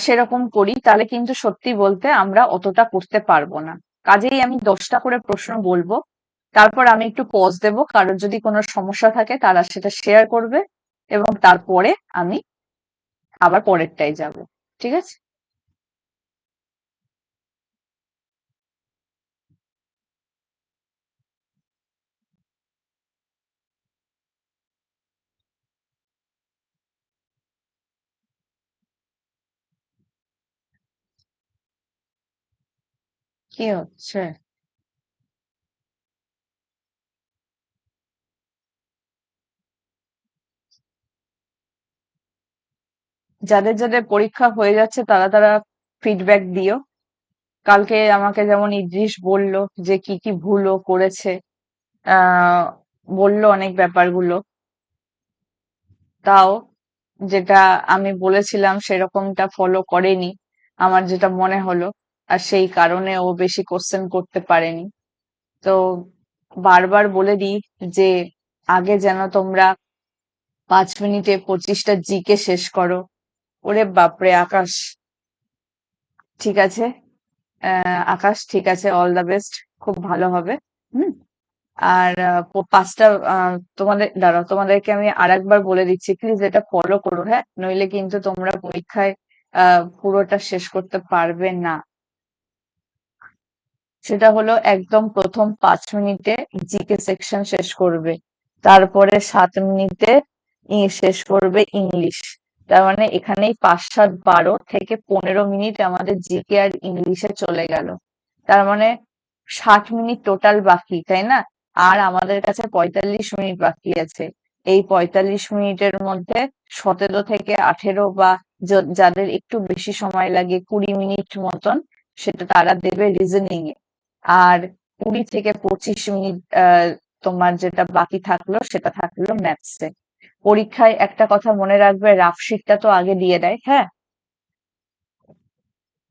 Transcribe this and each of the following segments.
সেরকম করি, তাহলে কিন্তু সত্যি বলতে আমরা অতটা করতে পারবো না। কাজেই আমি 10টা করে প্রশ্ন বলবো, তারপর আমি একটু পজ দেব, কারোর যদি কোনো সমস্যা থাকে তারা সেটা শেয়ার করবে, এবং তারপরে আমি আবার পরেরটাই যাব। ঠিক আছে? কি হচ্ছে? যাদের যাদের পরীক্ষা হয়ে যাচ্ছে তারা তারা ফিডব্যাক দিও। কালকে আমাকে যেমন ইদ্রিস বলল যে কি কি ভুলও করেছে, আহ বললো অনেক ব্যাপারগুলো, তাও যেটা আমি বলেছিলাম সেরকমটা ফলো করেনি, আমার যেটা মনে হলো। আর সেই কারণে ও বেশি কোশ্চেন করতে পারেনি। তো বারবার বলে দিই যে আগে যেন তোমরা 5 মিনিটে 25টা জিকে শেষ করো। ওরে বাপরে আকাশ! ঠিক আছে, আকাশ ঠিক আছে, অল দ্য বেস্ট, খুব ভালো হবে। হুম। আর 5টা, দাঁড়াও, তোমাদেরকে আমি আরেকবার বলে দিচ্ছি, প্লিজ এটা ফলো করো, হ্যাঁ, নইলে কিন্তু তোমরা পরীক্ষায় পুরোটা শেষ করতে পারবে না। সেটা হলো একদম প্রথম 5 মিনিটে জিকে সেকশন শেষ করবে, তারপরে 7 মিনিটে শেষ করবে ইংলিশ। তার মানে এখানেই 5, 7, 12 থেকে 15 মিনিট আমাদের জিকে আর ইংলিশে চলে গেল। তার মানে 60 মিনিট টোটাল বাকি, তাই না? আর আমাদের কাছে 45 মিনিট বাকি আছে। এই 45 মিনিটের মধ্যে 17 থেকে 18 বা যাদের একটু বেশি সময় লাগে 20 মিনিট মতন, সেটা তারা দেবে রিজনিং এ। আর 20 থেকে 25 মিনিট তোমার যেটা বাকি থাকলো সেটা থাকলো ম্যাথসে। পরীক্ষায় একটা কথা মনে রাখবে, রাফশিটটা তো আগে দিয়ে দেয়, হ্যাঁ?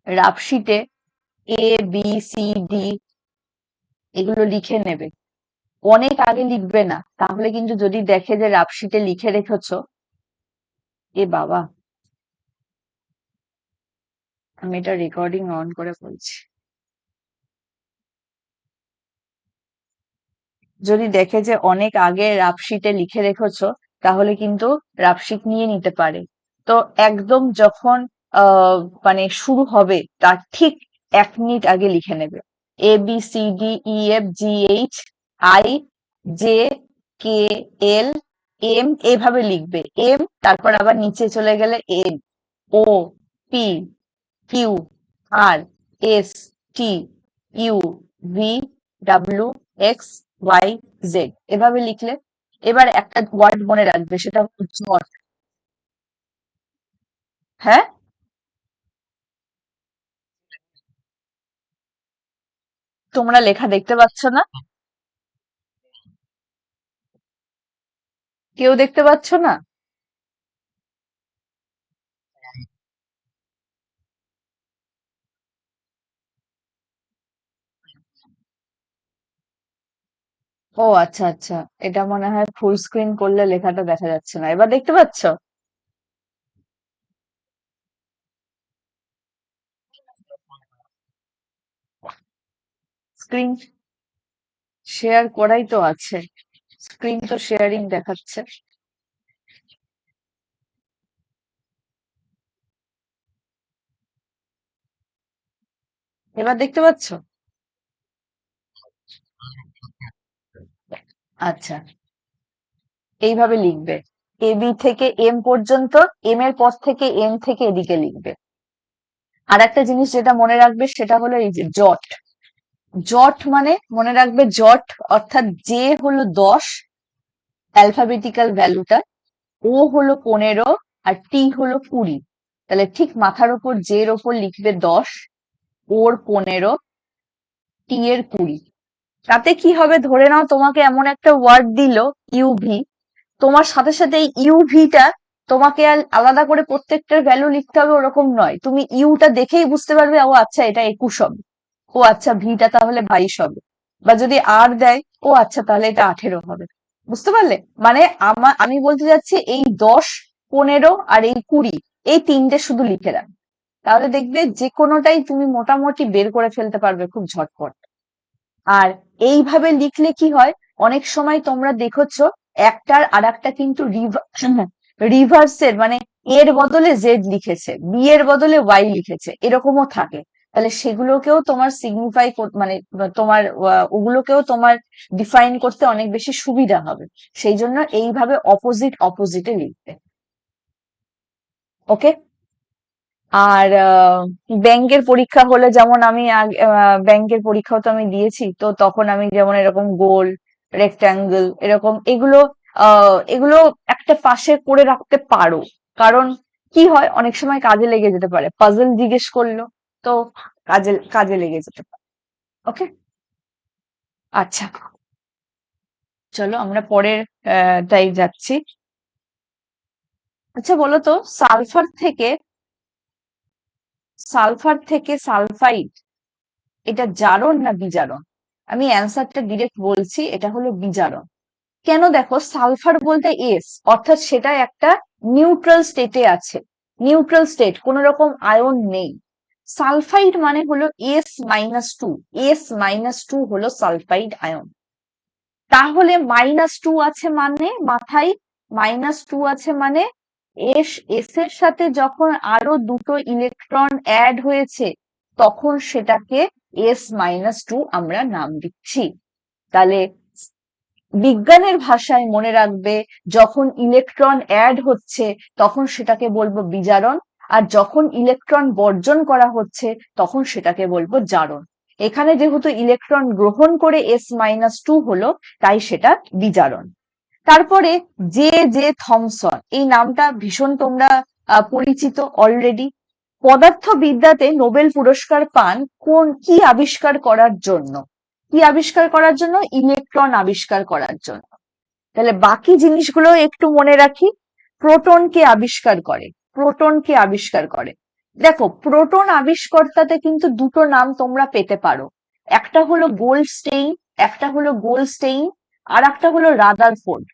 রাফশিটে A B C D এগুলো লিখে নেবে, অনেক আগে লিখবে না, তাহলে কিন্তু যদি দেখে যে রাফশিটে লিখে রেখেছো, এ বাবা, আমি এটা রেকর্ডিং অন করে বলছি, যদি দেখে যে অনেক আগে রাফশিটে লিখে রেখেছো, তাহলে কিন্তু রাফশিট নিয়ে নিতে পারে। তো একদম যখন আহ মানে শুরু হবে তার ঠিক 1 মিনিট আগে লিখে নেবে ABCDEFGHI JKLM, এভাবে লিখবে। এম, তারপর আবার নিচে চলে গেলে NOPQRSTUVWXYZ, এভাবে লিখলে। এবার একটা ওয়ার্ড মনে রাখবে, সেটা হলো জট। হ্যাঁ, তোমরা লেখা দেখতে পাচ্ছ না? কেউ দেখতে পাচ্ছ না? ও আচ্ছা আচ্ছা, এটা মনে হয় ফুল স্ক্রিন করলে লেখাটা দেখা যাচ্ছে না। এবার দেখতে পাচ্ছ? স্ক্রিন শেয়ার করাই তো আছে, স্ক্রিন তো শেয়ারিং দেখাচ্ছে। এবার দেখতে পাচ্ছ? আচ্ছা, এইভাবে লিখবে। এবি থেকে এম পর্যন্ত, এম এর পর থেকে এম থেকে এদিকে লিখবে। আর একটা জিনিস যেটা মনে রাখবে সেটা হলো এই যে জট। জট মানে মনে রাখবে, জট অর্থাৎ জে হলো 10, অ্যালফাবেটিক্যাল ভ্যালুটা, ও হলো 15, আর টি হলো 20। তাহলে ঠিক মাথার উপর জে এর ওপর লিখবে 10, ওর 15, টি এর 20। তাতে কি হবে, ধরে নাও তোমাকে এমন একটা ওয়ার্ড দিল ইউভি, তোমার সাথে সাথে এই ইউভিটা, তোমাকে আর আলাদা করে প্রত্যেকটার ভ্যালু লিখতে হবে ওরকম নয়, তুমি ইউটা দেখেই বুঝতে পারবে ও আচ্ছা এটা 21 হবে, ও আচ্ছা ভিটা তাহলে 22 হবে, বা যদি আর দেয়, ও আচ্ছা তাহলে এটা 18 হবে। বুঝতে পারলে? মানে আমি বলতে যাচ্ছি এই 10, 15 আর এই 20, এই তিনটে শুধু লিখে রাখ। তাহলে দেখবে যে কোনোটাই তুমি মোটামুটি বের করে ফেলতে পারবে খুব ঝটপট। আর এইভাবে লিখলে কি হয়, অনেক সময় তোমরা দেখেছো একটার আর একটা কিন্তু রিভার্সের, মানে এর বদলে জেড লিখেছে, বি এর বদলে ওয়াই লিখেছে, এরকমও থাকে। তাহলে সেগুলোকেও তোমার সিগনিফাই, মানে তোমার ওগুলোকেও তোমার ডিফাইন করতে অনেক বেশি সুবিধা হবে। সেই জন্য এইভাবে অপোজিট অপোজিটে লিখবে। ওকে। আর ব্যাংকের পরীক্ষা হলে যেমন আমি ব্যাংকের পরীক্ষাও তো আমি দিয়েছি, তো তখন আমি যেমন এরকম গোল, রেক্ট্যাঙ্গেল, এরকম এগুলো একটা পাশে করে রাখতে পারো। কারণ কি হয়, অনেক সময় কাজে লেগে যেতে পারে, পাজল জিজ্ঞেস করলো, তো কাজে কাজে লেগে যেতে পারে। ওকে। আচ্ছা, চলো আমরা পরের টাই যাচ্ছি। আচ্ছা বলো তো, সালফার থেকে সালফাইড, এটা জারণ না বিজারণ? আমি অ্যান্সারটা ডিরেক্ট বলছি, এটা হলো বিজারণ। কেন? দেখো, সালফার বলতে এস, অর্থাৎ সেটা একটা নিউট্রাল স্টেটে আছে, নিউট্রাল স্টেট, কোন রকম আয়ন নেই। সালফাইড মানে হলো S-2, S-2 হলো সালফাইড আয়ন। তাহলে -2 আছে মানে, মাথায় -2 আছে মানে এস এস এর সাথে যখন আরো দুটো ইলেকট্রন অ্যাড হয়েছে, তখন সেটাকে S-2 আমরা নাম দিচ্ছি। তাহলে বিজ্ঞানের ভাষায় মনে রাখবে, যখন ইলেকট্রন অ্যাড হচ্ছে তখন সেটাকে বলবো বিজারণ, আর যখন ইলেকট্রন বর্জন করা হচ্ছে তখন সেটাকে বলবো জারণ। এখানে যেহেতু ইলেকট্রন গ্রহণ করে S-2 হলো, তাই সেটা বিজারণ। তারপরে জে থমসন, এই নামটা ভীষণ তোমরা পরিচিত অলরেডি। পদার্থবিদ্যাতে নোবেল পুরস্কার পান কি আবিষ্কার করার জন্য? কি আবিষ্কার করার জন্য? ইলেকট্রন আবিষ্কার করার জন্য। তাহলে বাকি জিনিসগুলো একটু মনে রাখি। প্রোটনকে আবিষ্কার করে, প্রোটনকে আবিষ্কার করে। দেখো, প্রোটন আবিষ্কর্তাতে কিন্তু দুটো নাম তোমরা পেতে পারো, একটা হলো গোল্ডস্টেইন, একটা হলো গোল্ডস্টেইন, আর একটা হলো রাদারফোর্ড।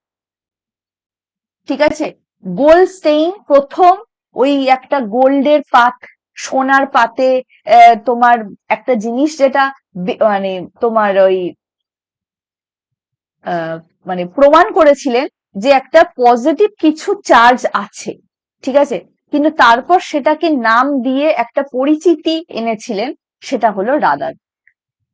ঠিক আছে। গোল্ডস্টেইন প্রথম ওই একটা গোল্ডের পাত, সোনার পাতে তোমার একটা জিনিস যেটা মানে তোমার ওই মানে প্রমাণ করেছিলেন যে একটা পজিটিভ কিছু চার্জ আছে। ঠিক আছে। কিন্তু তারপর সেটাকে নাম দিয়ে একটা পরিচিতি এনেছিলেন, সেটা হলো রাদার।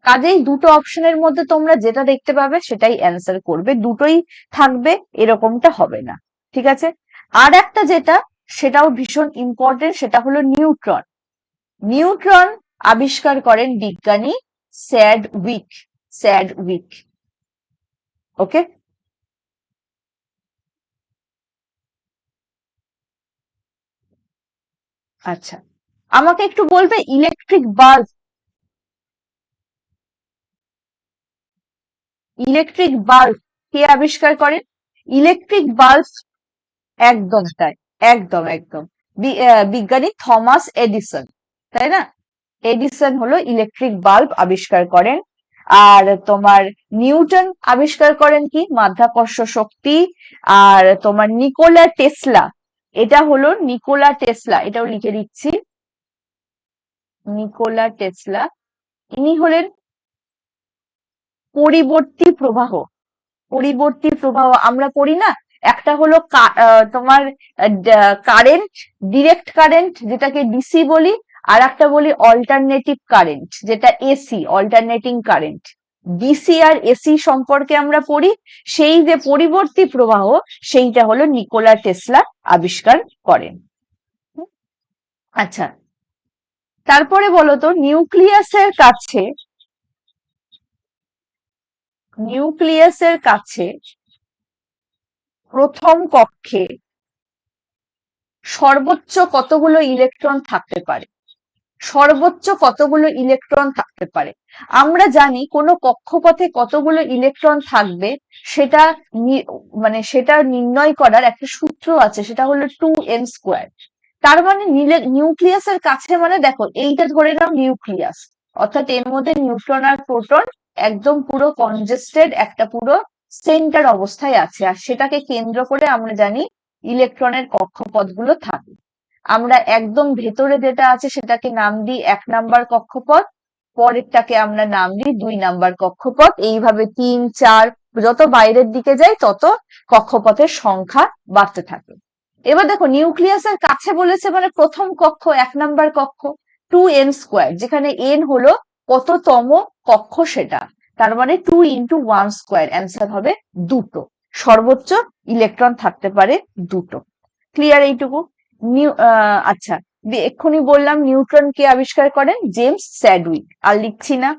কাজেই দুটো অপশনের মধ্যে তোমরা যেটা দেখতে পাবে সেটাই অ্যান্সার করবে, দুটোই থাকবে এরকমটা হবে না। ঠিক আছে। আর একটা যেটা, সেটাও ভীষণ ইম্পর্টেন্ট, সেটা হলো নিউট্রন। নিউট্রন আবিষ্কার করেন বিজ্ঞানী স্যাডউইক, স্যাডউইক। ওকে। আচ্ছা, আমাকে একটু বলবে ইলেকট্রিক বাল্ব, ইলেকট্রিক বাল্ব কে আবিষ্কার করেন? ইলেকট্রিক বাল্ব, একদম তাই, একদম একদম, বিজ্ঞানী থমাস এডিসন, তাই না? এডিসন হলো ইলেকট্রিক বাল্ব আবিষ্কার করেন। আর তোমার নিউটন আবিষ্কার করেন কি? মাধ্যাকর্ষ শক্তি। আর তোমার নিকোলা টেসলা, এটা হলো নিকোলা টেসলা, এটাও লিখে দিচ্ছি, নিকোলা টেসলা। ইনি হলেন পরিবর্তী প্রবাহ, পরিবর্তী প্রবাহ আমরা পড়ি না, একটা হলো তোমার কারেন্ট, ডিরেক্ট কারেন্ট যেটাকে ডিসি বলি, আর একটা বলি অল্টারনেটিভ কারেন্ট যেটা এসি, অল্টারনেটিং কারেন্ট। ডিসি আর এসি সম্পর্কে আমরা পড়ি, সেই যে পরিবর্তী প্রবাহ, সেইটা হলো নিকোলা টেসলা আবিষ্কার করেন। আচ্ছা, তারপরে বলতো নিউক্লিয়াসের কাছে, নিউক্লিয়াসের কাছে প্রথম কক্ষে সর্বোচ্চ কতগুলো ইলেকট্রন থাকতে পারে? সর্বোচ্চ কতগুলো ইলেকট্রন থাকতে পারে? আমরা জানি কোনো কক্ষপথে কতগুলো ইলেকট্রন থাকবে, সেটা মানে সেটা নির্ণয় করার একটা সূত্র আছে, সেটা হলো 2n²। তার মানে নিউক্লিয়াসের কাছে মানে দেখো, এইটা ধরে নাও নিউক্লিয়াস, অর্থাৎ এর মধ্যে নিউট্রন আর প্রোটন একদম পুরো কনজেস্টেড একটা পুরো সেন্টার অবস্থায় আছে, আর সেটাকে কেন্দ্র করে আমরা জানি ইলেকট্রনের কক্ষপথগুলো থাকে। আমরা একদম ভেতরে যেটা আছে সেটাকে নাম দিই 1 নাম্বার কক্ষপথ, পরেরটাকে আমরা নাম দিই 2 নাম্বার কক্ষপথ। এইভাবে 3, 4 যত বাইরের দিকে যায় তত কক্ষপথের সংখ্যা বাড়তে থাকে। এবার দেখো নিউক্লিয়াসের কাছে বলেছে মানে প্রথম কক্ষ 1 নাম্বার কক্ষ 2n², যেখানে n হলো কততম কক্ষ সেটা, তার মানে 2 × 1², অ্যান্সার হবে 2টো। সর্বোচ্চ ইলেকট্রন থাকতে পারে 2টো। ক্লিয়ার এইটুকু? আচ্ছা, এক্ষুনি বললাম নিউট্রন কে আবিষ্কার করেন? James Chadwick. আর লিখছি না।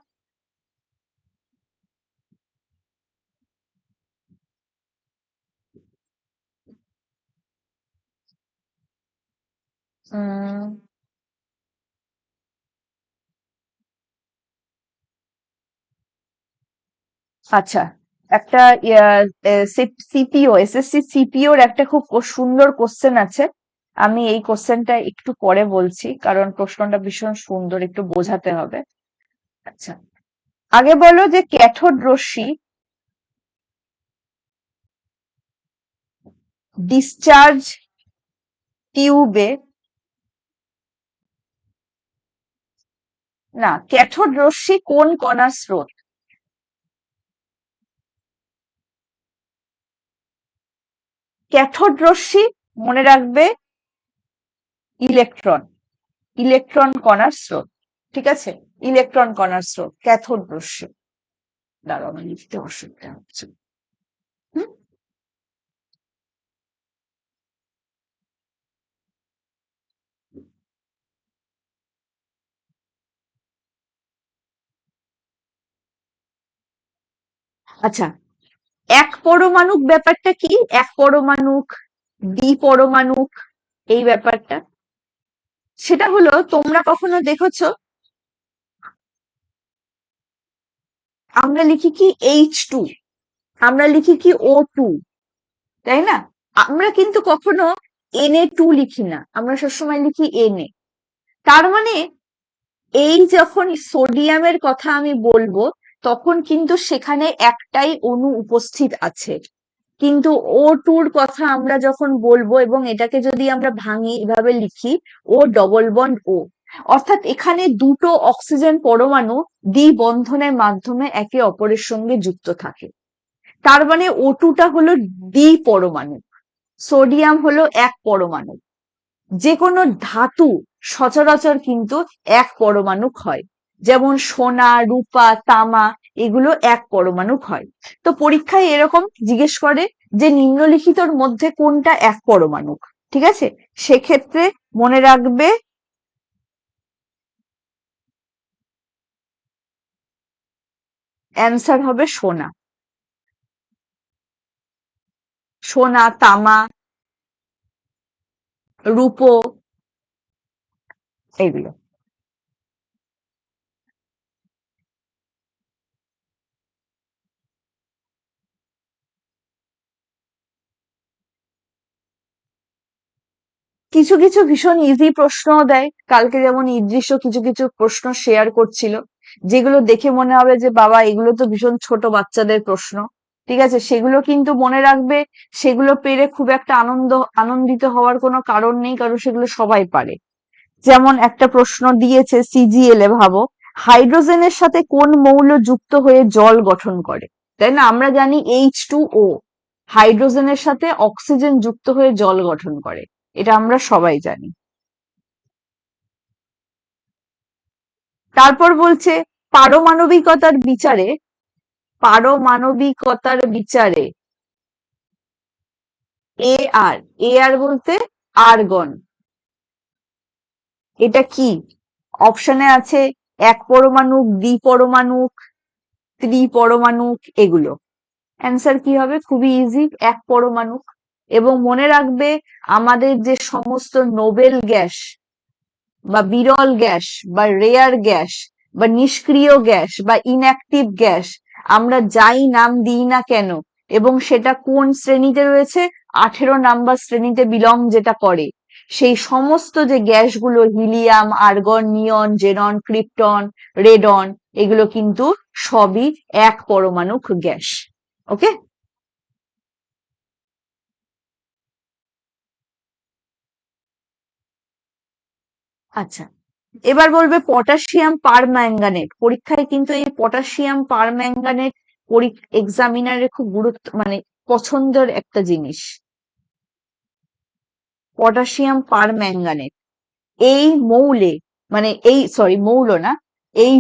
আচ্ছা, একটা সিপিও, এসএসসি সিপিওর একটা খুব সুন্দর কোশ্চেন আছে। আমি এই কোশ্চেনটা একটু পরে বলছি, কারণ প্রশ্নটা ভীষণ সুন্দর, একটু বোঝাতে হবে। আচ্ছা, আগে বলো যে ক্যাথোড রশ্মি ডিসচার্জ টিউবে, না, ক্যাথোড রশ্মি কোন কণার স্রোত? ক্যাথোড রশ্মি মনে রাখবে ইলেকট্রন, ইলেকট্রন কণার স্রোত। ঠিক আছে, ইলেকট্রন কণার স্রোত ক্যাথোড রশ্মি। দাঁড়াও, আমার লিখতে অসুবিধা হচ্ছে। হুম? আচ্ছা, এক পরমাণুক ব্যাপারটা কি? এক পরমাণুক, দ্বিপরমাণুক, এই ব্যাপারটা সেটা হলো, তোমরা কখনো দেখেছো আমরা লিখি কি H2, আমরা লিখি কি O2, তাই না? আমরা কিন্তু কখনো Na2 লিখি না, আমরা সবসময় লিখি Na। তার মানে এই যখন সোডিয়ামের কথা আমি বলবো তখন কিন্তু সেখানে একটাই অণু উপস্থিত আছে, কিন্তু O2-র কথা আমরা যখন বলবো এবং এটাকে যদি আমরা ভাঙি এভাবে লিখি O+O, অর্থাৎ এখানে দুটো অক্সিজেন পরমাণু দ্বিবন্ধনের মাধ্যমে একে অপরের সঙ্গে যুক্ত থাকে। তার মানে O2টা হলো দ্বিপরমাণু, সোডিয়াম হলো এক পরমাণু। যে কোনো ধাতু সচরাচর কিন্তু এক পরমাণুক হয়, যেমন সোনা, রূপা, তামা, এগুলো এক পরমাণুক হয়। তো পরীক্ষায় এরকম জিজ্ঞেস করে যে নিম্নলিখিতর মধ্যে কোনটা এক পরমাণুক। ঠিক আছে, সেক্ষেত্রে মনে রাখবে অ্যান্সার হবে সোনা, সোনা, তামা, রূপো, এগুলো। কিছু কিছু ভীষণ ইজি প্রশ্নও দেয়, কালকে যেমন ইদৃশ কিছু কিছু প্রশ্ন শেয়ার করছিল, যেগুলো দেখে মনে হবে যে বাবা এগুলো তো ভীষণ ছোট বাচ্চাদের প্রশ্ন। ঠিক আছে, সেগুলো কিন্তু মনে রাখবে, সেগুলো পেরে খুব একটা আনন্দিত হওয়ার কোনো কারণ নেই, কারণ সেগুলো সবাই পারে। যেমন একটা প্রশ্ন দিয়েছে সিজিএল এ, ভাবো হাইড্রোজেনের সাথে কোন মৌল যুক্ত হয়ে জল গঠন করে? তাই না, আমরা জানি H2O, হাইড্রোজেনের সাথে অক্সিজেন যুক্ত হয়ে জল গঠন করে, এটা আমরা সবাই জানি। তারপর বলছে পারমাণবিকতার বিচারে, পারমাণবিকতার বিচারে আর, আর বলতে আর্গন, এটা কি? অপশনে আছে এক পরমাণুক, দ্বিপরমাণুক, ত্রিপরমাণুক, এগুলো। অ্যান্সার কি হবে? খুবই ইজি, এক পরমাণুক। এবং মনে রাখবে আমাদের যে সমস্ত নোবেল গ্যাস বা বিরল গ্যাস বা রেয়ার গ্যাস বা নিষ্ক্রিয় গ্যাস বা ইনঅ্যাক্টিভ গ্যাস, আমরা যাই নাম দিই না কেন এবং সেটা কোন শ্রেণীতে রয়েছে, 18 নাম্বার শ্রেণীতে বিলং যেটা করে, সেই সমস্ত যে গ্যাসগুলো হিলিয়াম, আর্গন, নিয়ন, জেনন, ক্রিপ্টন, রেডন, এগুলো কিন্তু সবই এক পরমাণুক গ্যাস। ওকে। আচ্ছা, এবার বলবে পটাশিয়াম পার ম্যাঙ্গানেট। পরীক্ষায় কিন্তু এই পটাশিয়াম পার ম্যাঙ্গানেট এক্সামিনারের খুব গুরুত্ব মানে পছন্দের একটা জিনিস। পটাশিয়াম পার ম্যাঙ্গানেট এই মৌলে মানে এই সরি মৌল না, এই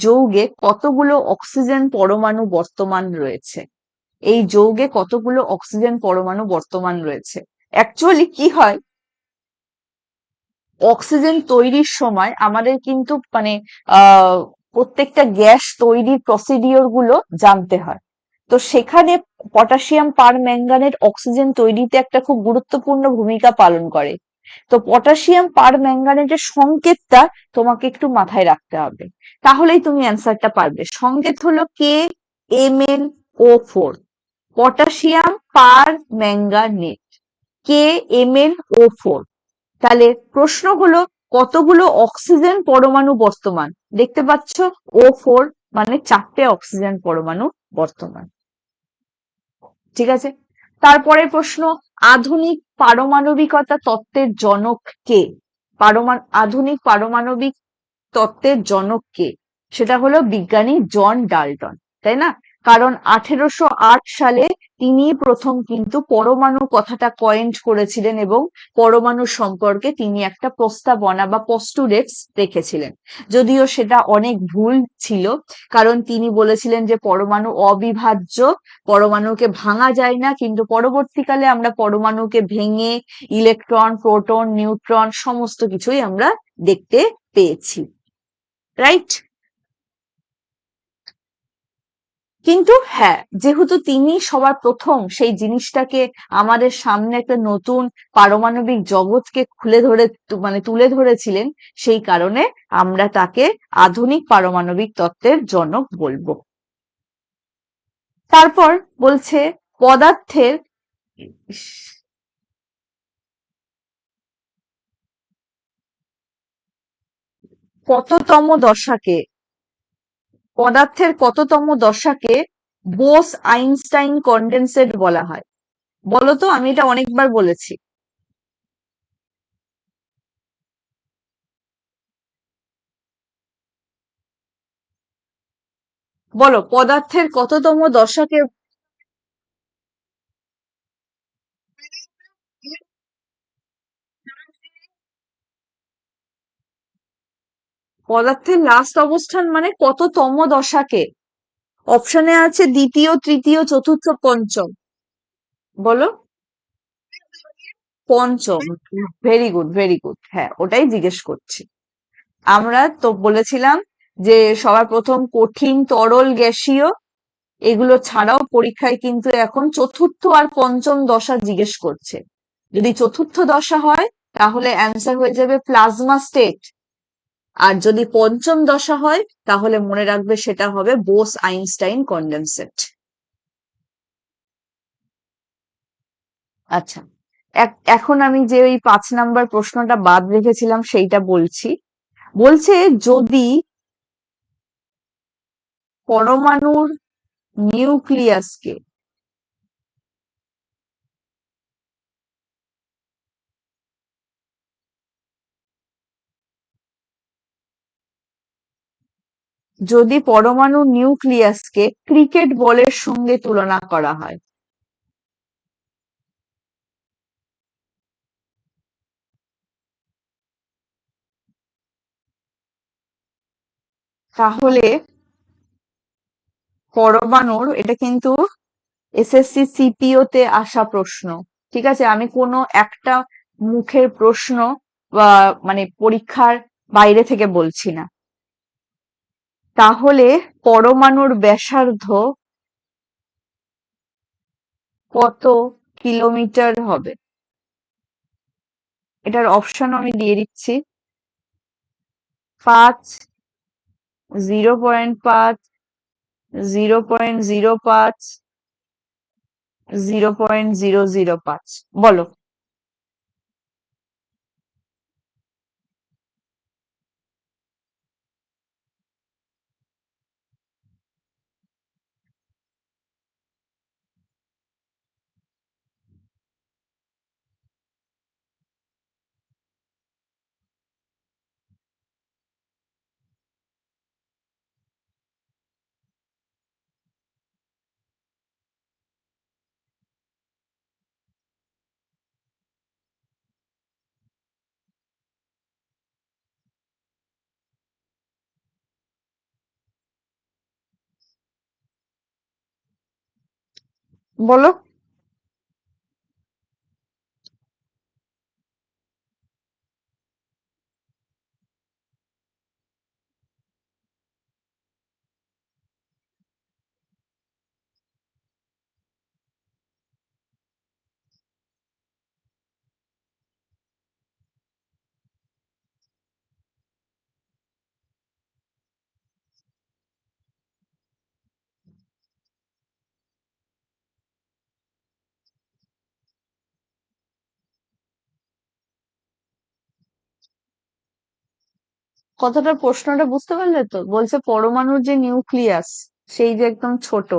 যৌগে কতগুলো অক্সিজেন পরমাণু বর্তমান রয়েছে? এই যৌগে কতগুলো অক্সিজেন পরমাণু বর্তমান রয়েছে? অ্যাকচুয়ালি কি হয়, অক্সিজেন তৈরির সময় আমাদের কিন্তু মানে আহ প্রত্যেকটা গ্যাস তৈরির প্রসিডিওর গুলো জানতে হয়। তো সেখানে পটাশিয়াম পার ম্যাঙ্গানেট অক্সিজেন তৈরিতে একটা খুব গুরুত্বপূর্ণ ভূমিকা পালন করে। তো পটাশিয়াম পার ম্যাঙ্গানেটের সংকেতটা তোমাকে একটু মাথায় রাখতে হবে, তাহলেই তুমি অ্যান্সারটা পারবে। সংকেত হলো KMnO4, পটাশিয়াম পার ম্যাঙ্গানেট, KMnO4। তাহলে প্রশ্ন হলো কতগুলো অক্সিজেন পরমাণু বর্তমান? দেখতে পাচ্ছ O4 মানে 4টে অক্সিজেন পরমাণু বর্তমান। ঠিক আছে, তারপরে প্রশ্ন, আধুনিক পারমাণবিকতা তত্ত্বের জনক কে? আধুনিক পারমাণবিক তত্ত্বের জনক কে? সেটা হলো বিজ্ঞানী জন ডাল্টন, তাই না? কারণ 1808 সালে তিনি প্রথম কিন্তু পরমাণু কথাটা কয়েন্ট করেছিলেন এবং পরমাণু সম্পর্কে তিনি একটা প্রস্তাবনা বা পস্টুলেটস রেখেছিলেন। যদিও সেটা অনেক ভুল ছিল, কারণ তিনি বলেছিলেন যে পরমাণু অবিভাজ্য, পরমাণুকে ভাঙা যায় না, কিন্তু পরবর্তীকালে আমরা পরমাণুকে ভেঙে ইলেকট্রন, প্রোটন, নিউট্রন সমস্ত কিছুই আমরা দেখতে পেয়েছি। রাইট? কিন্তু হ্যাঁ, যেহেতু তিনি সবার প্রথম সেই জিনিসটাকে আমাদের সামনে একটা নতুন পারমাণবিক জগৎকে খুলে ধরে মানে তুলে ধরেছিলেন, সেই কারণে আমরা তাকে আধুনিক পারমাণবিক তত্ত্বের জনক বলবো। তারপর বলছে পদার্থের কততম দশাকে কততম দশাকে বোস আইনস্টাইন কনডেনসেট বলা হয়? বলতো, আমি এটা অনেকবার বলেছি। বলো পদার্থের কততম দশাকে? পদার্থের লাস্ট অবস্থান মানে কততম দশাকে? অপশনে আছে দ্বিতীয়, তৃতীয়, চতুর্থ, পঞ্চম। বলো। পঞ্চম। ভেরি গুড, ভেরি গুড, হ্যাঁ ওটাই জিজ্ঞেস করছি। আমরা তো বলেছিলাম যে সবার প্রথম কঠিন, তরল, গ্যাসীয়, এগুলো ছাড়াও পরীক্ষায় কিন্তু এখন চতুর্থ আর পঞ্চম দশা জিজ্ঞেস করছে। যদি চতুর্থ দশা হয় তাহলে অ্যান্সার হয়ে যাবে প্লাজমা স্টেট, আর যদি পঞ্চম দশা হয় তাহলে মনে রাখবে সেটা হবে বোস আইনস্টাইন কনডেনসেট। আচ্ছা, এখন আমি যে ওই 5 নাম্বার প্রশ্নটা বাদ রেখেছিলাম সেইটা বলছি। বলছে যদি পরমাণুর নিউক্লিয়াসকে ক্রিকেট বলের সঙ্গে তুলনা করা হয়, তাহলে পরমাণুর, এটা কিন্তু এসএসসি সিপিও তে আসা প্রশ্ন, ঠিক আছে? আমি কোনো একটা মুখের প্রশ্ন বা মানে পরীক্ষার বাইরে থেকে বলছি না। তাহলে পরমাণুর ব্যাসার্ধ কত কিলোমিটার হবে? এটার অপশন আমি দিয়ে দিচ্ছি। 5, 0.5, 0.05, 0.005। বলো। বলো। কথাটা প্রশ্নটা বুঝতে পারলে তো? বলছে পরমাণুর যে নিউক্লিয়াস, সেই যে একদম ছোট,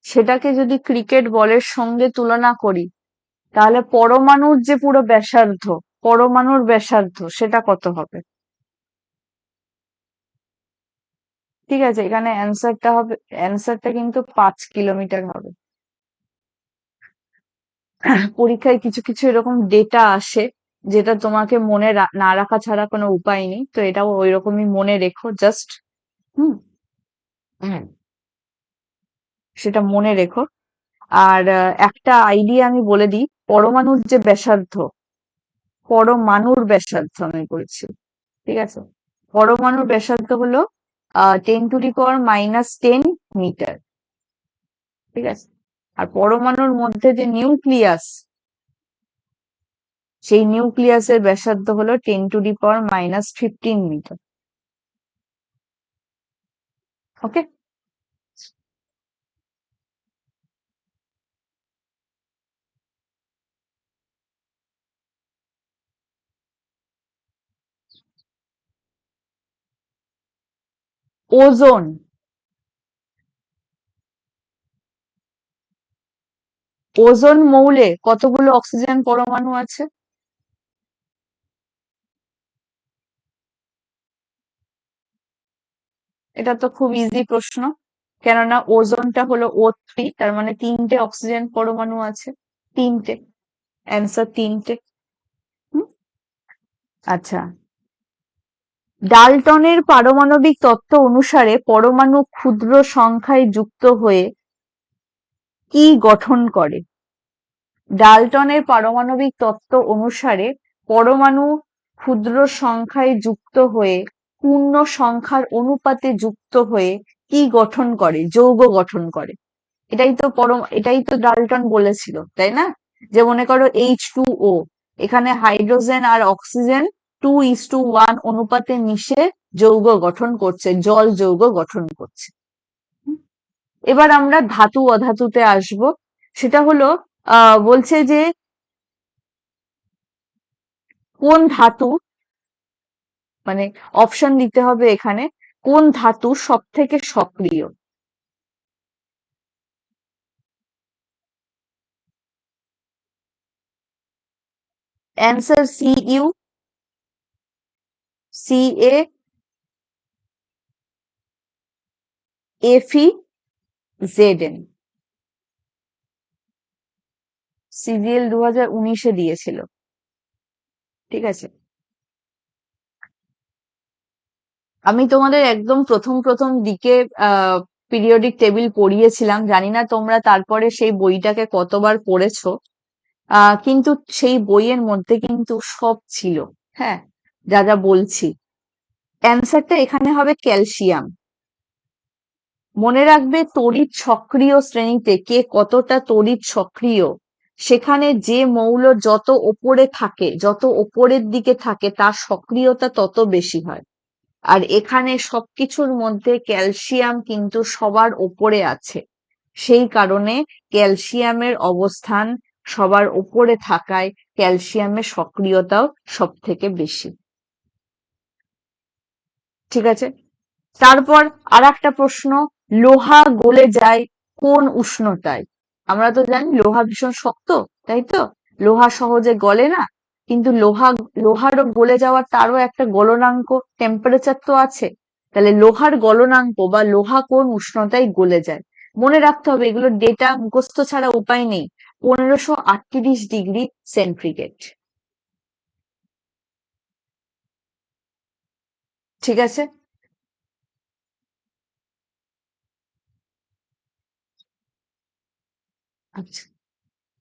সেটাকে যদি ক্রিকেট বলের সঙ্গে তুলনা করি, তাহলে পরমাণুর যে পুরো ব্যাসার্ধ, পরমাণুর ব্যাসার্ধ সেটা কত হবে? ঠিক আছে, এখানে অ্যান্সারটা হবে, অ্যান্সারটা কিন্তু 5 কিলোমিটার হবে। পরীক্ষায় কিছু কিছু এরকম ডেটা আসে, যেটা তোমাকে মনে না রাখা ছাড়া কোনো উপায় নেই, তো এটাও ওই রকমই মনে রেখো জাস্ট। হুম। হুম, সেটা মনে রেখো। আর একটা আইডিয়া আমি বলে দিই, পরমাণুর যে ব্যাসার্ধ, পরমাণুর ব্যাসার্ধ আমি বলছি, ঠিক আছে? পরমাণুর ব্যাসার্ধ হলো 10⁻⁻10 মিটার, ঠিক আছে? আর পরমাণুর মধ্যে যে নিউক্লিয়াস, সেই নিউক্লিয়াসের ব্যাসার্ধ হলো 10⁻⁻15 মিটার। ওকে। ওজোন, ওজোন মৌলে কতগুলো অক্সিজেন পরমাণু আছে? এটা তো খুব ইজি প্রশ্ন, কেননা ওজোনটা হলো O3, তার মানে 3টে অক্সিজেন পরমাণু আছে। 3টে, অ্যান্সার 3টে। হুম, আচ্ছা। ডাল্টনের পারমাণবিক তত্ত্ব অনুসারে পরমাণু ক্ষুদ্র সংখ্যায় যুক্ত হয়ে কি গঠন করে? ডাল্টনের পারমাণবিক তত্ত্ব অনুসারে পরমাণু ক্ষুদ্র সংখ্যায় যুক্ত হয়ে পূর্ণ সংখ্যার অনুপাতে যুক্ত হয়ে কি গঠন করে, যৌগ গঠন করে? এটাই তো ডাল্টন বলেছিল, তাই না? যে মনে করো H2O, এখানে হাইড্রোজেন আর অক্সিজেন 2:1 অনুপাতে মিশে যৌগ গঠন করছে, জল যৌগ গঠন করছে। এবার আমরা ধাতু অধাতুতে আসব। সেটা হলো, বলছে যে কোন ধাতু, মানে অপশন দিতে হবে এখানে, কোন ধাতু সব থেকে সক্রিয়? Answer Cu, Ca, Fe, Zn। CGL 2019-এ দিয়েছিল, ঠিক আছে? আমি তোমাদের একদম প্রথম প্রথম দিকে পিরিয়ডিক টেবিল পড়িয়েছিলাম, জানি না তোমরা তারপরে সেই বইটাকে কতবার পড়েছো। কিন্তু সেই বইয়ের মধ্যে কিন্তু সব ছিল, হ্যাঁ, যা যা বলছি। অ্যান্সারটা এখানে হবে ক্যালসিয়াম। মনে রাখবে, তড়িৎ সক্রিয় শ্রেণীতে কে কতটা তড়িৎ সক্রিয়, সেখানে যে মৌল যত ওপরে থাকে, যত ওপরের দিকে থাকে, তার সক্রিয়তা তত বেশি হয়। আর এখানে সবকিছুর মধ্যে ক্যালসিয়াম কিন্তু সবার ওপরে আছে, সেই কারণে ক্যালসিয়ামের অবস্থান সবার ওপরে থাকায় ক্যালসিয়ামের সক্রিয়তাও সব থেকে বেশি। ঠিক আছে, তারপর আর একটা প্রশ্ন, লোহা গলে যায় কোন উষ্ণতায়? আমরা তো জানি লোহা ভীষণ শক্ত, তাই তো? লোহা সহজে গলে না, কিন্তু লোহারও গলে যাওয়ার তারও একটা গলনাঙ্ক, টেম্পারেচার তো আছে। তাহলে লোহার গলনাঙ্ক বা লোহা কোন উষ্ণতায় গলে যায়? মনে রাখতে হবে, এগুলো ডেটা মুখস্থ ছাড়া উপায় নেই। 1538 ডিগ্রি সেন্টিগ্রেড। ঠিক আছে। আচ্ছা,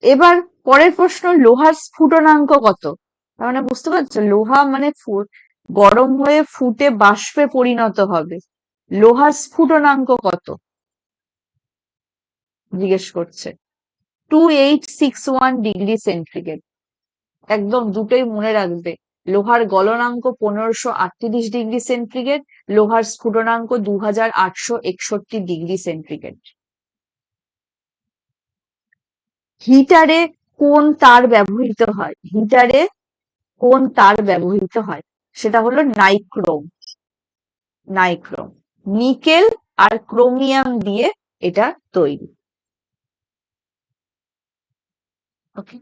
এবার পরের প্রশ্ন, লোহার স্ফুটনাঙ্ক কত? তার মানে বুঝতে পারছো, লোহা মানে গরম হয়ে ফুটে বাষ্পে পরিণত হবে। লোহার স্ফুটনাঙ্ক কত জিজ্ঞেস করছে। 2861°C। একদম দুটোই মনে রাখবে। লোহার গলনাঙ্ক 1538°C, লোহার স্ফুটনাঙ্ক 2861°C। হিটারে কোন তার ব্যবহৃত হয়? হিটারে কোন তার ব্যবহৃত হয়? সেটা হলো নাইক্রোম। নাইক্রোম, নিকেল আর ক্রোমিয়াম দিয়ে এটা তৈরি। ওকে,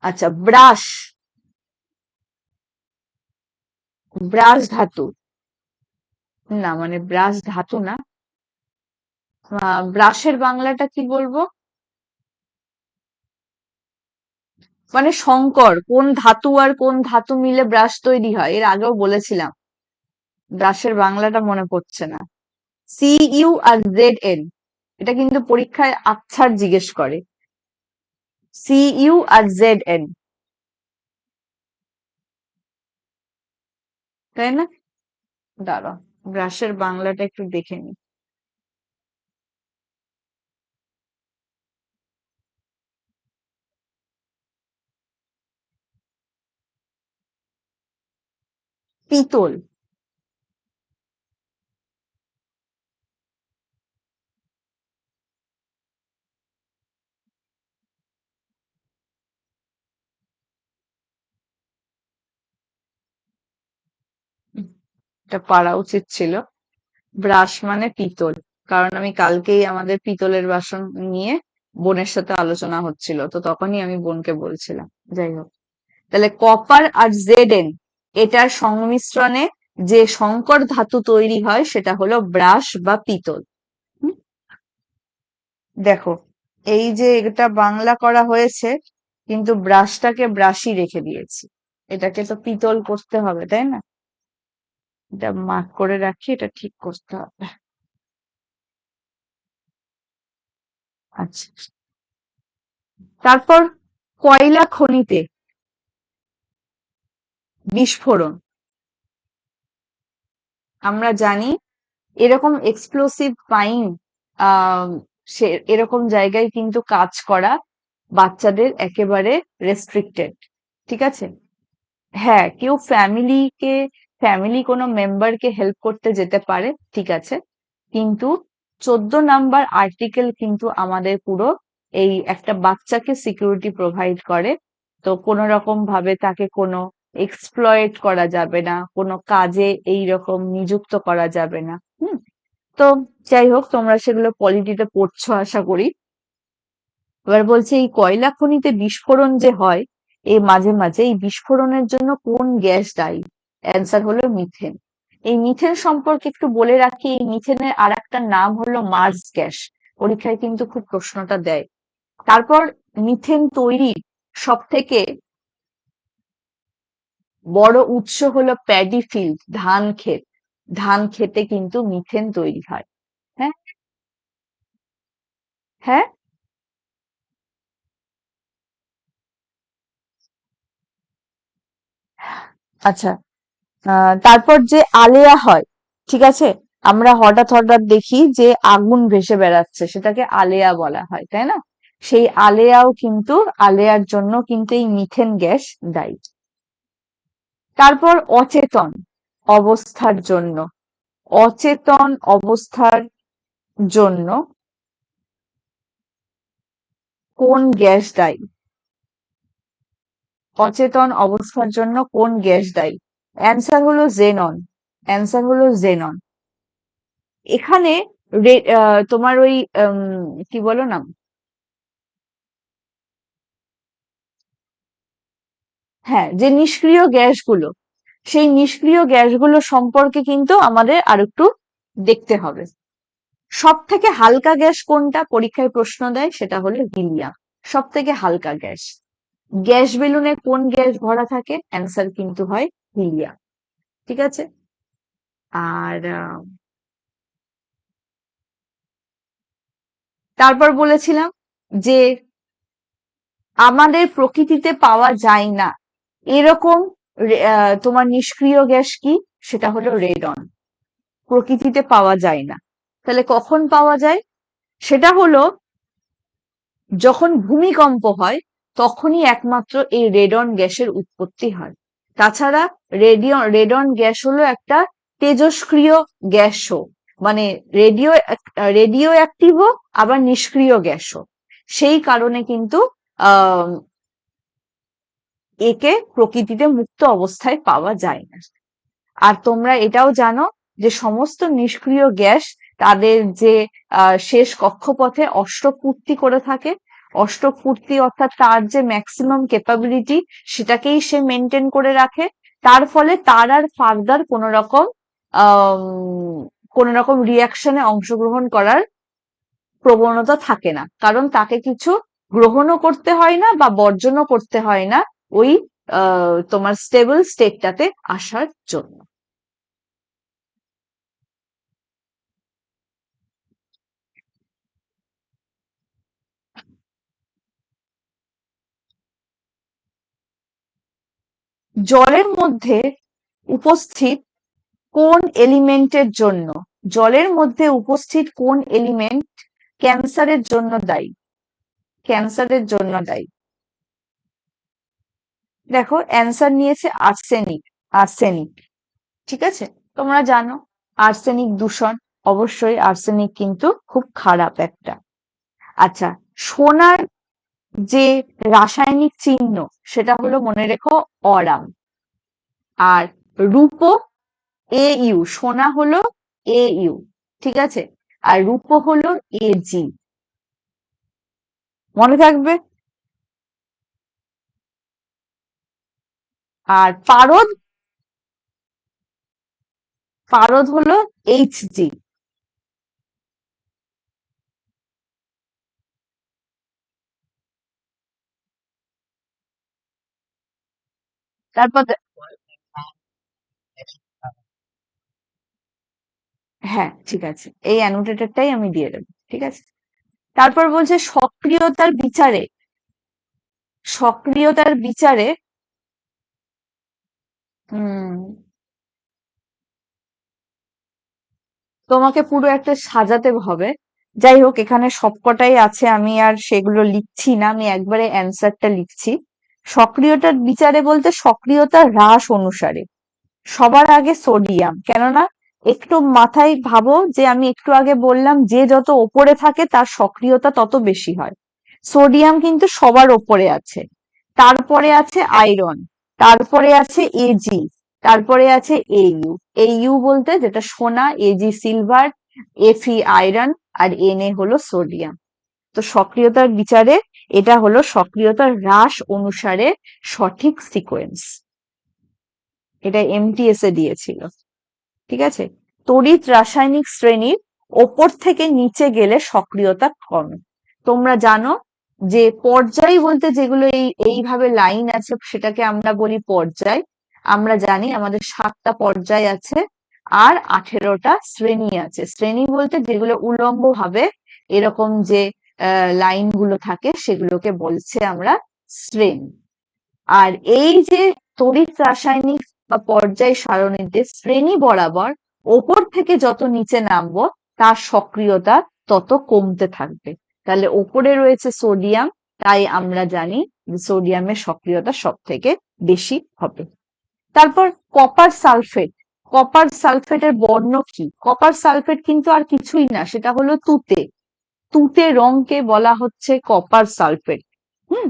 আচ্ছা, ব্রাশ। ব্রাশ ধাতু না, মানে ব্রাশ ধাতু না। ব্রাশের বাংলাটা কি বলবো? মানে সংকর, কোন ধাতু আর কোন ধাতু মিলে ব্রাশ তৈরি হয়, এর আগেও বলেছিলাম। ব্রাশের বাংলাটা মনে পড়ছে না। CU আর ZN, এটা কিন্তু পরীক্ষায় আচ্ছার জিজ্ঞেস করে। CU আর ZN, তাই না? দাঁড়াও, ব্রাশের বাংলাটা একটু দেখে নি। পিতল। এটা পারা উচিত ছিল। ব্রাশ মানে পিতল, কারণ আমি কালকেই আমাদের পিতলের বাসন নিয়ে বোনের সাথে আলোচনা হচ্ছিল, তো তখনই আমি বোনকে বলছিলাম। যাই হোক, তাহলে কপার আর ZN এটার সংমিশ্রণে যে সংকর ধাতু তৈরি হয় সেটা হলো ব্রাশ বা পিতল। হুম, দেখো, এই যে এটা বাংলা করা হয়েছে, কিন্তু ব্রাশটাকে ব্রাশই রেখে দিয়েছি। এটাকে তো পিতল করতে হবে, তাই না? এটা মার্ক করে রাখি, এটা ঠিক করতে হবে। আচ্ছা, তারপর কয়লা খনিতে বিস্ফোরণ। আমরা জানি এরকম এক্সপ্লোসিভ মাইন, আহ সে এরকম জায়গায় কিন্তু কাজ করা বাচ্চাদের একেবারে রেস্ট্রিক্টেড। ঠিক আছে? হ্যাঁ, কেউ ফ্যামিলি কোনো মেম্বারকে হেল্প করতে যেতে পারে, ঠিক আছে, কিন্তু 14 নাম্বার আর্টিকেল কিন্তু আমাদের পুরো এই একটা বাচ্চাকে সিকিউরিটি প্রোভাইড করে। তো কোনো রকম ভাবে তাকে কোনো এক্সপ্লয়েট করা যাবে না, কোনো কাজে এই রকম নিযুক্ত করা যাবে না। হুম, তো যাই হোক, তোমরা সেগুলো পলিটিতে পড়ছো আশা করি। এবার বলছে এই কয়লা খনিতে বিস্ফোরণ যে হয়, এই মাঝে মাঝে এই বিস্ফোরণের জন্য কোন গ্যাস দায়ী? অ্যান্সার হলো মিথেন। এই মিথেন সম্পর্কে একটু বলে রাখি, এই মিথেনের আর একটা নাম হলো মার্স গ্যাস। পরীক্ষায় কিন্তু খুব প্রশ্নটা দেয়। তারপর মিথেন তৈরির সব থেকে বড় উৎস হলো প্যাডি ফিল্ড, ধান ক্ষেত। ধান খেতে কিন্তু মিথেন তৈরি হয়। হ্যাঁ, হ্যাঁ, আচ্ছা। তারপর যে আলেয়া হয়, ঠিক আছে, আমরা হঠাৎ হঠাৎ দেখি যে আগুন ভেসে বেড়াচ্ছে, সেটাকে আলেয়া বলা হয়, তাই না? সেই আলেয়াও কিন্তু, আলেয়ার জন্য কিন্তু এই মিথেন গ্যাস দায়ী। তারপর অচেতন অবস্থার জন্য, অচেতন অবস্থার জন্য কোন গ্যাস দায়ী? অচেতন অবস্থার জন্য কোন গ্যাস দায়ী? অ্যান্সার হলো জেনন। অ্যান্সার হলো জেনন। এখানে তোমার ওই কি বলো না, হ্যাঁ, যে নিষ্ক্রিয় গ্যাসগুলো, সেই নিষ্ক্রিয় গ্যাসগুলো সম্পর্কে কিন্তু আমাদের আর একটু দেখতে হবে। সব থেকে হালকা গ্যাস কোনটা পরীক্ষায় প্রশ্ন দেয়, সেটা হলো হিলিয়াম। সব থেকে হালকা গ্যাস। গ্যাস বেলুনে কোন গ্যাস ভরা থাকে? অ্যান্সার কিন্তু হয় হিলিয়াম। ঠিক আছে। আর তারপর বলেছিলাম যে আমাদের প্রকৃতিতে পাওয়া যায় না এরকম তোমার নিষ্ক্রিয় গ্যাস কি? সেটা হলো রেডন। প্রকৃতিতে পাওয়া যায় না। তাহলে কখন পাওয়া যায়? সেটা হলো যখন ভূমিকম্প হয় তখনই একমাত্র এই রেডন গ্যাসের উৎপত্তি হয়। তাছাড়া রেডন গ্যাস হলো একটা তেজস্ক্রিয় গ্যাসও, মানে রেডিও অ্যাক্টিভও, আবার নিষ্ক্রিয় গ্যাসও। সেই কারণে কিন্তু আহ একে প্রকৃতিতে মুক্ত অবস্থায় পাওয়া যায় না। আর তোমরা এটাও জানো যে সমস্ত নিষ্ক্রিয় গ্যাস তাদের যে শেষ কক্ষপথে অষ্টক পূর্তি করে থাকে। অষ্টক পূর্তি অর্থাৎ তার যে ম্যাক্সিমাম ক্যাপাবিলিটি সেটাকেই সে মেনটেন করে রাখে। তার ফলে তার আর ফার্দার কোন রকম রিয়াকশনে অংশগ্রহণ করার প্রবণতা থাকে না, কারণ তাকে কিছু গ্রহণও করতে হয় না বা বর্জনও করতে হয় না ওই তোমার স্টেবল স্টেটটাতে আসার জন্য। জলের মধ্যে উপস্থিত কোন এলিমেন্টের জন্য জলের মধ্যে উপস্থিত কোন এলিমেন্ট ক্যান্সারের জন্য দায়ী? ক্যান্সারের জন্য দায়ী। দেখো অ্যান্সার নিয়েছে আর্সেনিক। আর্সেনিক। ঠিক আছে। তোমরা জানো আর্সেনিক দূষণ। অবশ্যই আর্সেনিক কিন্তু খুব খারাপ একটা। আচ্ছা, সোনার যে রাসায়নিক চিহ্ন সেটা হলো মনে রেখো অরাম। আর রূপো AU, সোনা হলো AU। ঠিক আছে। আর রূপো হলো AG। মনে থাকবে। আর পারদ, পারদ হলো HG। তারপর হ্যাঁ ঠিক আছে, এই অ্যানোটেটরটাই আমি দিয়ে দেবো। ঠিক আছে। তারপর বলছে সক্রিয়তার বিচারে, সক্রিয়তার বিচারে হুম তোমাকে পুরো একটা সাজাতে হবে। যাই হোক, এখানে সবকটাই আছে, আমি আর সেগুলো লিখছি না, আমি একবারে অ্যান্সারটা লিখছি। সক্রিয়তার বিচারে বলতে সক্রিয়তার হ্রাস অনুসারে সবার আগে সোডিয়াম। কেননা একটু মাথায় ভাবো যে আমি একটু আগে বললাম যে যত ওপরে থাকে তার সক্রিয়তা তত বেশি হয়। সোডিয়াম কিন্তু সবার ওপরে আছে। তারপরে আছে আয়রন, তারপরে আছে এজি, তারপরে আছে এইউ। এইউ বলতে যেটা সোনা, এজি সিলভার, এফি আয়রন, আর এনএ হলো সোডিয়াম। তো সক্রিয়তার বিচারে এটা হলো সক্রিয়তার হ্রাস অনুসারে সঠিক সিকোয়েন্স। এটা এমটিএস এ দিয়েছিল। ঠিক আছে। তড়িৎ রাসায়নিক শ্রেণীর ওপর থেকে নিচে গেলে সক্রিয়তা কমে। তোমরা জানো যে পর্যায় বলতে যেগুলো এইভাবে লাইন আছে সেটাকে আমরা বলি পর্যায়। আমরা জানি আমাদের 7টা পর্যায় আছে আর 18টা শ্রেণী আছে। শ্রেণী বলতে যেগুলো উলম্ব ভাবে এরকম যে লাইন গুলো থাকে সেগুলোকে বলছে আমরা শ্রেণী। আর এই যে তড়িৎ রাসায়নিক বা পর্যায় সারণীতে শ্রেণী বরাবর ওপর থেকে যত নিচে নামবো তার সক্রিয়তা তত কমতে থাকবে। তাহলে ওপরে রয়েছে সোডিয়াম, তাই আমরা জানি যে সোডিয়ামের সক্রিয়তা সব থেকে বেশি হবে। তারপর কপার সালফেট। কপার সালফেটের বর্ণ কি? কপার সালফেট কিন্তু আর কিছুই না, সেটা হলো তুতে। তুতে রংকে বলা হচ্ছে কপার সালফেট। হুম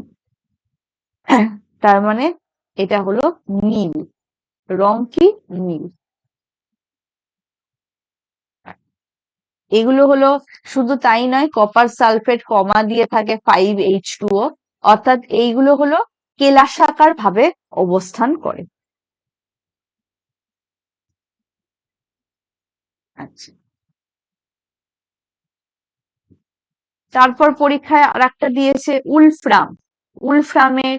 তার মানে এটা হলো নীল। রং কি? নীল। এগুলো হলো, শুধু তাই নয়, কপার সালফেট কমা দিয়ে থাকে 5H2O, অর্থাৎ এইগুলো হলো কেলাসাকার ভাবে অবস্থান করে। আচ্ছা, তারপর পরীক্ষায় আর একটা দিয়েছে উলফ্রাম। উলফ্রামের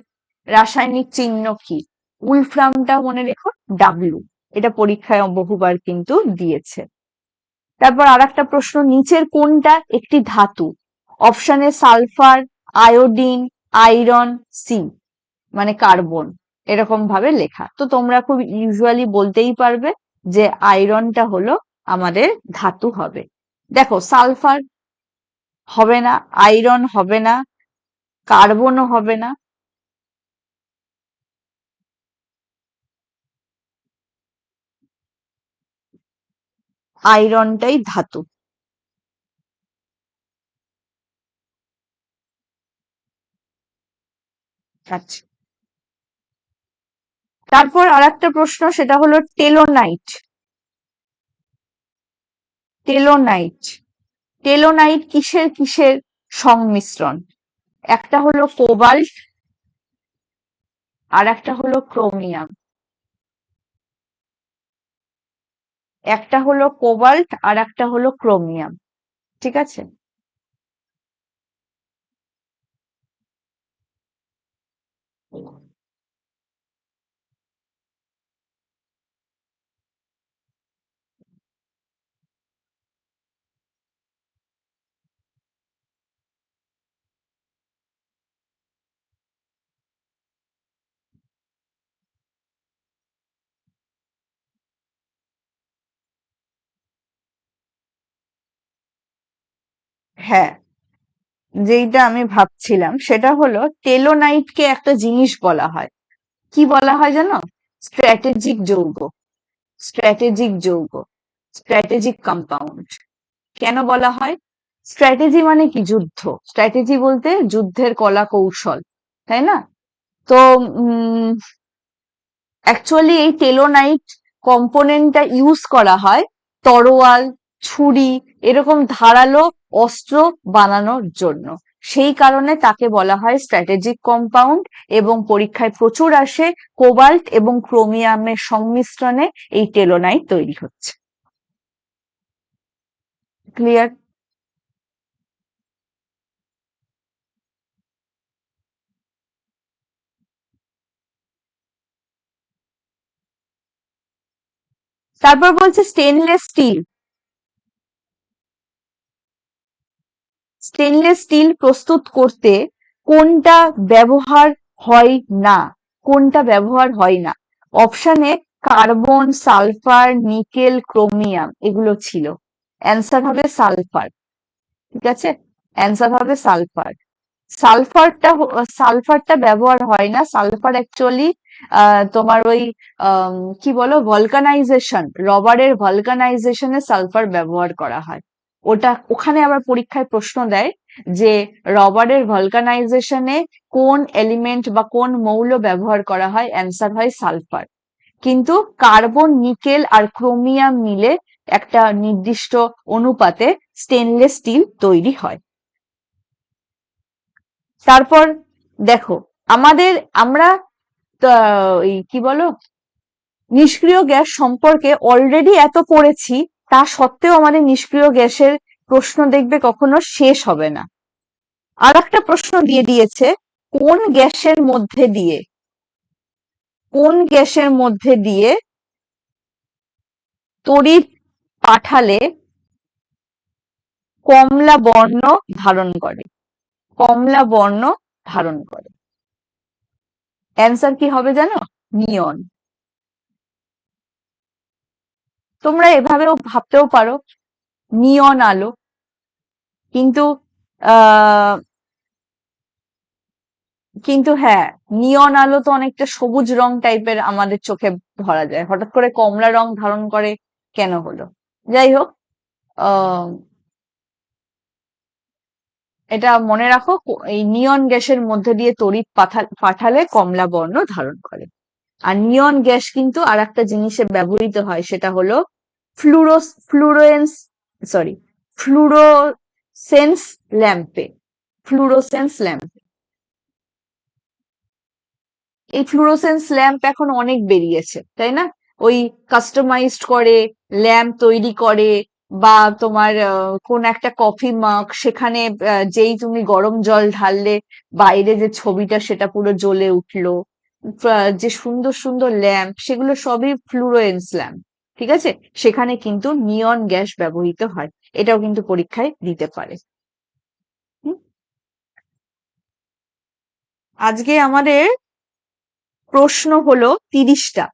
রাসায়নিক চিহ্ন কি? উলফ্রামটা মনে রেখো ডাব্লু। এটা পরীক্ষায় বহুবার কিন্তু দিয়েছে। তারপর আর একটা প্রশ্ন, নিচের কোনটা একটি ধাতু? অপশানে সালফার, আয়োডিন, আয়রন, সি মানে কার্বন, এরকম ভাবে লেখা। তো তোমরা খুব ইউজুয়ালি বলতেই পারবে যে আয়রনটা হলো আমাদের ধাতু হবে। দেখো সালফার হবে না, আয়রন হবে না, কার্বনও হবে না। আয়রনটাই ধাতু। আচ্ছা, তারপর আর একটা প্রশ্ন, সেটা হলো টেলোনাইট। টেলোনাইট টেলোনাইট কিসের কিসের সংমিশ্রণ? একটা হলো কোবাল্ট, আর একটা হলো ক্রোমিয়াম। একটা হলো কোবাল্ট আর একটা হলো ক্রোমিয়াম, ঠিক আছে? হ্যাঁ, যেইটা আমি ভাবছিলাম সেটা হলো টেলোনাইটকে একটা জিনিস বলা হয়, কি বলা হয় জানো? স্ট্র্যাটেজিক যৌগ। স্ট্র্যাটেজিক যৌগ, স্ট্র্যাটেজিক কম্পাউন্ড। কেন বলা হয়? স্ট্র্যাটেজি মানে কি? যুদ্ধ। স্ট্র্যাটেজি বলতে যুদ্ধের কলা কৌশল, তাই না? তো অ্যাকচুয়ালি এই টেলোনাইট কম্পোনেন্টটা ইউজ করা হয় তরোয়াল, ছুরি, এরকম ধারালো অস্ত্র বানানোর জন্য। সেই কারণে তাকে বলা হয় স্ট্র্যাটেজিক কম্পাউন্ড, এবং পরীক্ষায় প্রচুর আসে কোবাল্ট এবং ক্রোমিয়ামের সংমিশ্রণে এই টেলোনাইট তৈরি হচ্ছে। ক্লিয়ার? তারপর বলছে স্টেনলেস স্টিল। স্টেনলেস স্টিল প্রস্তুত করতে কোনটা ব্যবহার হয় না? কোনটা ব্যবহার হয় না? অপশানে কার্বন, সালফার, নিকেল, ক্রোমিয়াম এগুলো ছিল। অ্যান্সার হবে সালফার, ঠিক আছে? অ্যান্সার হবে সালফার। সালফারটা ব্যবহার হয় না। সালফার অ্যাকচুয়ালি তোমার ওই কি বলো, ভলকানাইজেশন, রবারের ভলকানাইজেশনে সালফার ব্যবহার করা হয়। ওখানে আবার পরীক্ষায় প্রশ্ন দেয় যে রবারের ভলকানাইজেশনে কোন এলিমেন্ট বা কোন মৌল ব্যবহার করা হয়? অ্যান্সার হয় সালফার। কিন্তু কার্বন, নিকেল আর ক্রোমিয়াম মিলে একটা নির্দিষ্ট অনুপাতে স্টেনলেস স্টিল তৈরি হয়। তারপর দেখো, আমরা কি বলো, নিষ্ক্রিয় গ্যাস সম্পর্কে অলরেডি এত পড়েছি, তা সত্ত্বেও আমাদের নিষ্ক্রিয় গ্যাসের প্রশ্ন দেখবে কখনো শেষ হবে না। আর একটা প্রশ্ন দিয়ে দিয়েছে, কোন গ্যাসের মধ্যে দিয়ে কোন গ্যাসের মধ্যে দিয়ে তড়িৎ পাঠালে কমলা বর্ণ ধারণ করে? কমলা বর্ণ ধারণ করে। অ্যান্সার কি হবে জানো? নিয়ন। তোমরা এভাবেও ভাবতেও পারো, নিয়ন আলো। কিন্তু আহ কিন্তু হ্যাঁ, নিয়ন আলো তো অনেকটা সবুজ রং টাইপের আমাদের চোখে ধরা যায়, হঠাৎ করে কমলা রং ধারণ করে কেন হলো? যাই হোক, আহ এটা মনে রাখো, এই নিয়ন গ্যাসের মধ্যে দিয়ে তড়িৎ পাঠালে কমলা বর্ণ ধারণ করে। আর নিয়ন গ্যাস কিন্তু আর একটা জিনিসে ব্যবহৃত হয়, সেটা হলো ফ্লুরোয়েন্স, সরি, ফ্লুরোসেন্স ল্যাম্পে। ফ্লুরোসেন্স ল্যাম্প, এই ফ্লুরোসেন্স ল্যাম্প এখন অনেক বেরিয়েছে, তাই না? ওই কাস্টমাইজড করে ল্যাম্প তৈরি করে, বা তোমার কোন একটা কফি মাগ, সেখানে যেই তুমি গরম জল ঢাললে বাইরে যে ছবিটা সেটা পুরো জ্বলে উঠলো, যে সুন্দর সুন্দর ল্যাম্প, সেগুলো সবই ফ্লুরোয়েন্স ল্যাম্প। ঠিক আছে, সেখানে কিন্তু নিয়ন গ্যাস ব্যবহৃত হয়। এটাও কিন্তু পরীক্ষায় দিতে পারে। হুম? আজকে আমাদের প্রশ্ন হলো 30টা,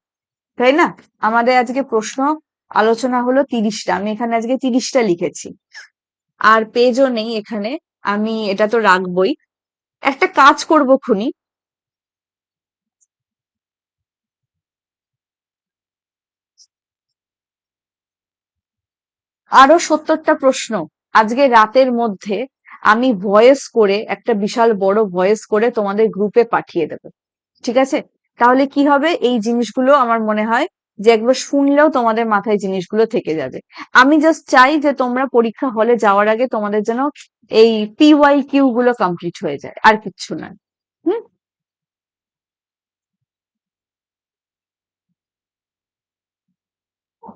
তাই না? আমাদের আজকে প্রশ্ন আলোচনা হলো 30টা, আমি এখানে আজকে 30টা লিখেছি। আর পেজও নেই এখানে, আমি এটা তো রাখবোই। একটা কাজ করবো খুনি, আরো 70টা প্রশ্ন আজকে রাতের মধ্যে আমি ভয়েস করে, একটা বিশাল বড় ভয়েস করে তোমাদের গ্রুপে পাঠিয়ে দেবো। ঠিক আছে? তাহলে কি হবে, এই জিনিসগুলো আমার মনে হয় যে একবার শুনলেও তোমাদের মাথায় জিনিসগুলো থেকে যাবে। আমি জাস্ট চাই যে তোমরা পরীক্ষা হলে যাওয়ার আগে তোমাদের যেন এই PYQ গুলো কমপ্লিট হয়ে যায়, আর কিচ্ছু নয়। হুম?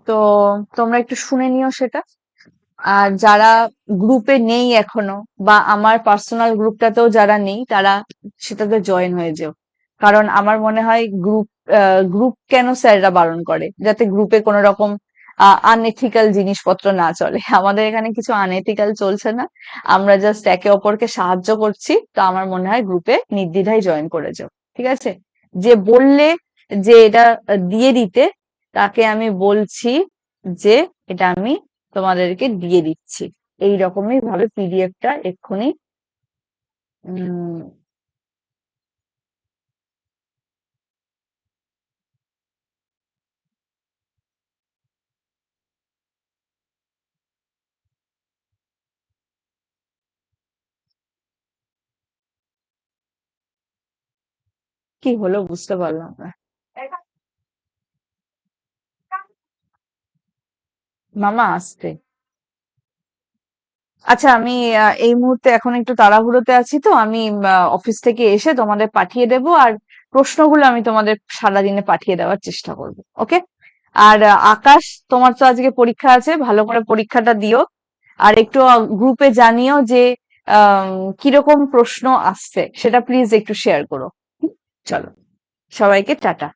তো তোমরা একটু শুনে নিও সেটা। আর যারা গ্রুপে নেই এখনো, বা আমার পার্সোনাল গ্রুপটাতেও যারা নেই, তারা সেটাতে জয়েন হয়ে যেও। কারণ আমার মনে হয় গ্রুপ কেন স্যাররা বারণ করে, যাতে গ্রুপে কোনো রকম আনএথিক্যাল জিনিসপত্র না চলে। আমাদের এখানে কিছু আনএথিক্যাল চলছে না, আমরা জাস্ট একে অপরকে সাহায্য করছি। তো আমার মনে হয় গ্রুপে নির্দ্বিধায় জয়েন করে যাও। ঠিক আছে? যে বললে যে এটা দিয়ে দিতে, তাকে আমি বলছি যে এটা আমি তোমাদেরকে দিয়ে দিচ্ছি। এই রকমই ভাবে পিডিএফটা এক্ষুনি উম কি হলো বুঝতে পারলাম না। মামা আসতে, আচ্ছা আমি এই মুহূর্তে এখন একটু তাড়াহুড়োতে আছি, তো আমি অফিস থেকে এসে তোমাদের পাঠিয়ে দেব। আর প্রশ্নগুলো আমি তোমাদের সারাদিনে পাঠিয়ে দেওয়ার চেষ্টা করব। ওকে? আর আকাশ, তোমার তো আজকে পরীক্ষা আছে, ভালো করে পরীক্ষাটা দিও। আর একটু গ্রুপে জানিও যে আহ কিরকম প্রশ্ন আসছে, সেটা প্লিজ একটু শেয়ার করো। হুম? চলো, সবাইকে টাটা।